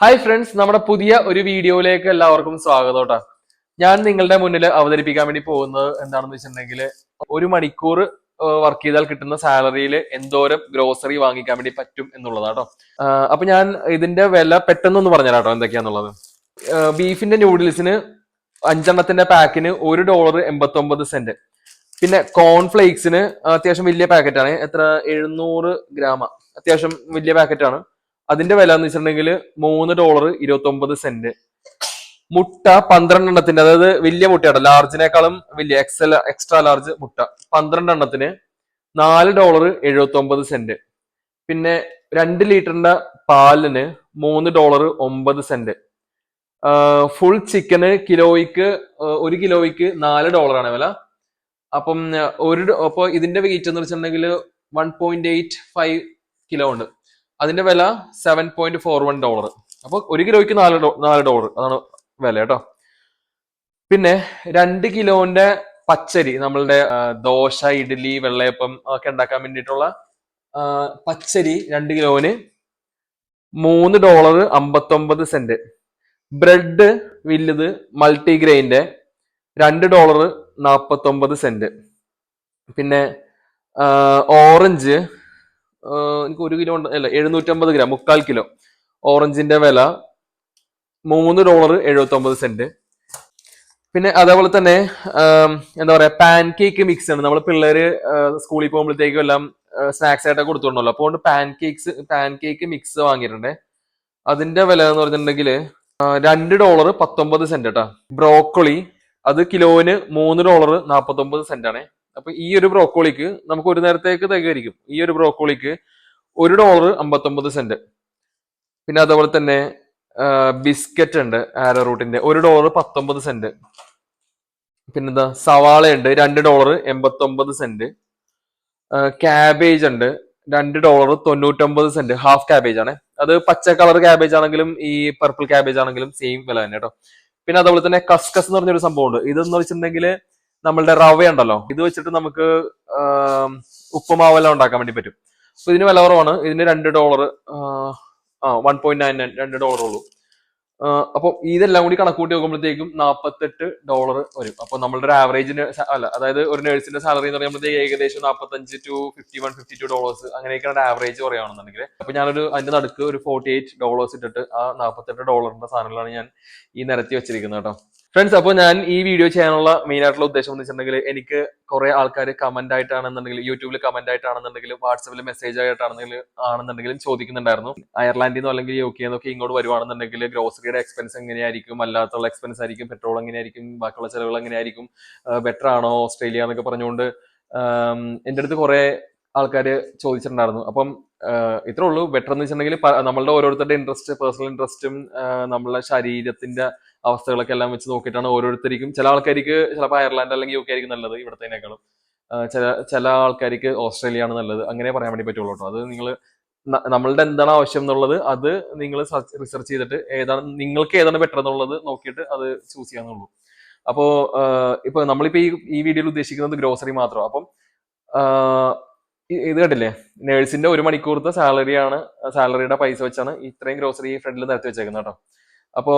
Hi friends, നമ്മുടെ പുതിയ ഒരു വീഡിയോയിലേക്ക് എല്ലാവർക്കും സ്വാഗതം കേട്ടോ. ഞാൻ നിങ്ങളുടെ മുന്നിൽ അവതരിപ്പിക്കാൻ വേണ്ടി പോകുന്നത് എന്താണെന്ന് വെച്ചിട്ടുണ്ടെങ്കിൽ, ഒരു മണിക്കൂർ വർക്ക് ചെയ്താൽ കിട്ടുന്ന സാലറിയിൽ എന്തോരം ഗ്രോസറി വാങ്ങിക്കാൻ വേണ്ടി പറ്റും എന്നുള്ളതാട്ടോ. അപ്പൊ ഞാൻ ഇതിന്റെ വില പെട്ടെന്നൊന്ന് പറഞ്ഞുതരാട്ടോ എന്തൊക്കെയാന്നുള്ളത്. ബീഫിന്റെ നൂഡിൽസിന് 5 പാക്കിന് $1.89. പിന്നെ കോൺഫ്ലേക്സിന് അത്യാവശ്യം വലിയ പാക്കറ്റാണ്. എത്ര 700 ഗ്രാമ, അത്യാവശ്യം വലിയ പാക്കറ്റാണ്. അതിന്റെ വില എന്ന് വെച്ചിട്ടുണ്ടെങ്കിൽ $3.29. മുട്ട 12 അതായത് വലിയ മുട്ടയാട്ടോ, ലാർജിനേക്കാളും വലിയ എക്സ്ട്രാ ലാർജ് മുട്ട 12 $4.79. പിന്നെ 2 ലിറ്ററിന്റെ പാലിന് $3.09. ഫുൾ ചിക്കന് കിലോയ്ക്ക് 1 കിലോയ്ക്ക് $4 വില. അപ്പം അപ്പൊ ഇതിന്റെ വെയിറ്റ് എന്ന് വെച്ചിട്ടുണ്ടെങ്കിൽ 1.85 കിലോ ഉണ്ട്. അതിന്റെ വില $7.41. അപ്പൊ 1 കിലോയ്ക്ക് $4. അതാണ് വില കേട്ടോ. പിന്നെ 2 കിലോന്റെ പച്ചരി, നമ്മളുടെ ദോശ, ഇഡ്ഡലി, വെള്ളയപ്പം ഒക്കെ ഉണ്ടാക്കാൻ വേണ്ടിയിട്ടുള്ള പച്ചരി 2 കിലോന് $3.59. ബ്രെഡ് വലുത് മൾട്ടിഗ്രെയിന്റെ $2.49. പിന്നെ ഓറഞ്ച് എനിക്ക് 1 കിലോ അല്ല 750 ഗ്രാം, 3/4 കിലോ ഓറഞ്ചിന്റെ വില $3.79. പിന്നെ അതേപോലെ തന്നെ എന്താ പറയാ, പാൻ കേക്ക് മിക്സ് ആണ്. നമ്മൾ പിള്ളേര് സ്കൂളിൽ പോകുമ്പോഴത്തേക്കും എല്ലാം സ്നാക്സ് ആയിട്ടൊക്കെ കൊടുത്തോണ്ടല്ലോ. അപ്പോൾ പാൻ കേക്ക് മിക്സ് വാങ്ങിയിട്ടുണ്ട്. അതിന്റെ വില എന്ന് പറഞ്ഞിട്ടുണ്ടെങ്കിൽ $2.19 കേട്ടാ. ബ്രോക്കോളി അത് കിലോന് $3.49 ആണ്. അപ്പൊ ഈ ഒരു ബ്രോക്കോളിക്ക് നമുക്ക് ഒരു നേരത്തേക്ക് തികയായിരിക്കും. ഈ ഒരു ബ്രോക്കോളിക്ക് $1.59. പിന്നെ അതേപോലെ തന്നെ ബിസ്ക്കറ്റ് ഉണ്ട് ആരോ റൂട്ടിന്റെ $1.19. പിന്നെന്താ, സവാള ഉണ്ട് $2.89. ക്യാബേജ് ഉണ്ട് $2.99. ഹാഫ് ക്യാബേജ് ആണ്. അത് പച്ച കളർ ക്യാബേജ് ആണെങ്കിലും ഈ പർപ്പിൾ ക്യാബേജ് ആണെങ്കിലും സെയിം വില തന്നെ കേട്ടോ. പിന്നെ അതേപോലെ തന്നെ കസ്കസ് എന്ന് പറഞ്ഞൊരു സംഭവം ഉണ്ട്. ഇതെന്ന് വെച്ചിട്ടുണ്ടെങ്കിൽ നമ്മളുടെ റവ ഉണ്ടല്ലോ, ഇത് വെച്ചിട്ട് നമുക്ക് ഉപ്പുമാവെല്ലാം ഉണ്ടാക്കാൻ വേണ്ടി പറ്റും. അപ്പൊ ഇതിന് വില കുറവാണ്. ഇതിന് $2 $1.99 $2 ഉള്ളൂ. അപ്പൊ ഇതെല്ലാം കൂടി കണക്കൂട്ടി നോക്കുമ്പോഴത്തേക്കും $48 വരും. അപ്പൊ നമ്മളുടെ ഒരു ആവറേജിന് അല്ല, അതായത് ഒരു നഴ്സിന്റെ സാലറി എന്ന് പറയുമ്പോഴത്തേക്ക് ഏകദേശം $45 to $51-52 അങ്ങനെയൊക്കെയാണ് ആവറേജ് പറയുകയാണെന്നുണ്ടെങ്കിൽ. അപ്പൊ ഞാനൊരു അതിന്റെ നടുക്ക് ഒരു $48 ഇട്ടിട്ട് ആ $48 സാധനങ്ങളാണ് ഞാൻ ഈ നിരത്തി വെച്ചിരിക്കുന്നത് കേട്ടോ. ഫ്രണ്ട്സ്, അപ്പോൾ ഞാൻ ഈ വീഡിയോ ചെയ്യാനുള്ള മെയിൻ ആയിട്ടുള്ള ഉദ്ദേശം എന്ന് വെച്ചിട്ടുണ്ടെങ്കിൽ, എനിക്ക് കുറെ ആൾക്കാർ കമന്റ് ആയിട്ടാണെന്നുണ്ടെങ്കിൽ, യൂട്യൂബിൽ കമന്റ് ആയിട്ടാണെന്നുണ്ടെങ്കിലും, വാട്സപ്പിൽ മെസ്സേജ് ആണെന്നുണ്ടെങ്കിലും ചോദിക്കുന്നുണ്ടായിരുന്നു. അയർലാൻഡിൽ നിന്നോ അല്ലെങ്കിൽ UK എന്നൊക്കെ ഇങ്ങോട്ട് വരുവാണെന്നുണ്ടെങ്കിൽ ഗ്രോസറിയുടെ എക്സ്പെൻസ് എങ്ങനെയായിരിക്കും, അല്ലാത്തുള്ള എക്സ്പെൻസ് ആയിരിക്കും, പെട്രോൾ എങ്ങനെയായിരിക്കും, ബാക്കിയുള്ള ചെലവുകൾ എങ്ങനെയായിരിക്കും, ബെറ്റർ ആണോ ഓസ്ട്രേലിയ എന്നൊക്കെ പറഞ്ഞുകൊണ്ട് എൻ്റെ അടുത്ത് കുറെ ആൾക്കാർ ചോദിച്ചിട്ടുണ്ടായിരുന്നു. അപ്പം ഇത്രേ ഉള്ളൂ. ബെറ്റർ എന്ന് വെച്ചിട്ടുണ്ടെങ്കിൽ നമ്മളുടെ ഓരോരുത്തരുടെ ഇൻട്രസ്റ്റ്, പേഴ്സണൽ ഇൻട്രസ്റ്റും നമ്മളുടെ ശരീരത്തിന്റെ അവസ്ഥകളൊക്കെ എല്ലാം വെച്ച് നോക്കിയിട്ടാണ് ഓരോരുത്തർക്കും. ചില ആൾക്കാർക്ക് ചിലപ്പോൾ അയർലാൻഡ് അല്ലെങ്കിൽ UK ആയിരിക്കും നല്ലത് ഇവിടത്തേനേക്കാളും. ചില ആൾക്കാർക്ക് ഓസ്ട്രേലിയ ആണ് നല്ലത്. അങ്ങനെ പറയാൻ വേണ്ടി പറ്റുള്ളൂ കേട്ടോ. അത് നിങ്ങൾ നമ്മളുടെ എന്താണ് ആവശ്യം എന്നുള്ളത് അത് നിങ്ങൾ റിസർച്ച് ചെയ്തിട്ട് നിങ്ങൾക്ക് ഏതാണ് ബെറ്റർ എന്നുള്ളത് നോക്കിയിട്ട് അത് ചൂസ് ചെയ്യാന്നുള്ളൂ. അപ്പോ ഇപ്പൊ നമ്മളിപ്പോ ഈ വീഡിയോയിൽ ഉദ്ദേശിക്കുന്നത് ഗ്രോസറി മാത്രം. അപ്പം ഇത് കണ്ടില്ലേ, നേഴ്സിന്റെ 1 മണിക്കൂറത്തെ സാലറിയുടെ പൈസ വെച്ചാണ് ഇത്രയും ഗ്രോസറി ഫ്രണ്ടിൽ നിരത്തി വെച്ചേക്കുന്നത് കേട്ടോ. അപ്പോ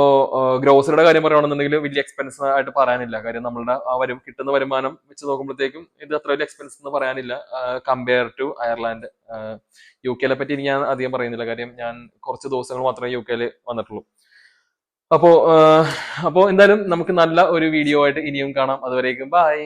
ഗ്രോസറിയുടെ കാര്യം പറയുകയാണെന്നുണ്ടെങ്കിൽ വലിയ എക്സ്പെൻസ് ആയിട്ട് പറയാനില്ല. കാര്യം നമ്മളുടെ കിട്ടുന്ന വരുമാനം വെച്ച് നോക്കുമ്പോഴത്തേക്കും ഇത് അത്ര വലിയ എക്സ്പെൻസ് എന്ന് പറയാനില്ല കമ്പയർ ടു അയർലാൻഡ്. UK പറ്റി ഞാൻ അധികം പറയുന്നില്ല, കാര്യം ഞാൻ കുറച്ച് ദിവസങ്ങൾ മാത്രമേ UK വന്നിട്ടുള്ളൂ. അപ്പോ എന്തായാലും നമുക്ക് നല്ല ഒരു വീഡിയോ ആയിട്ട് ഇനിയും കാണാം. അതുവരേക്കും ബൈ.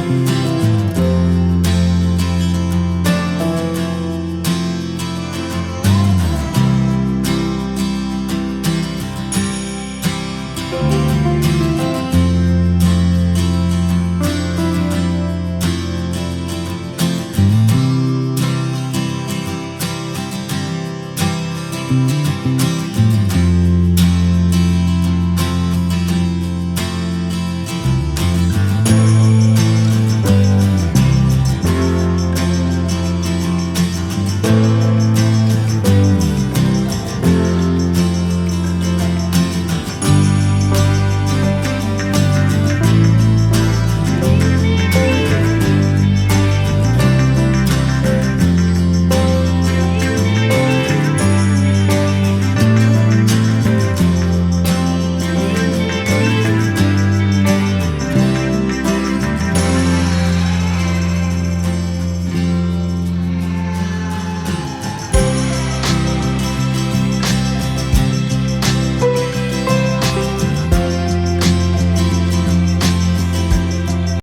Bye.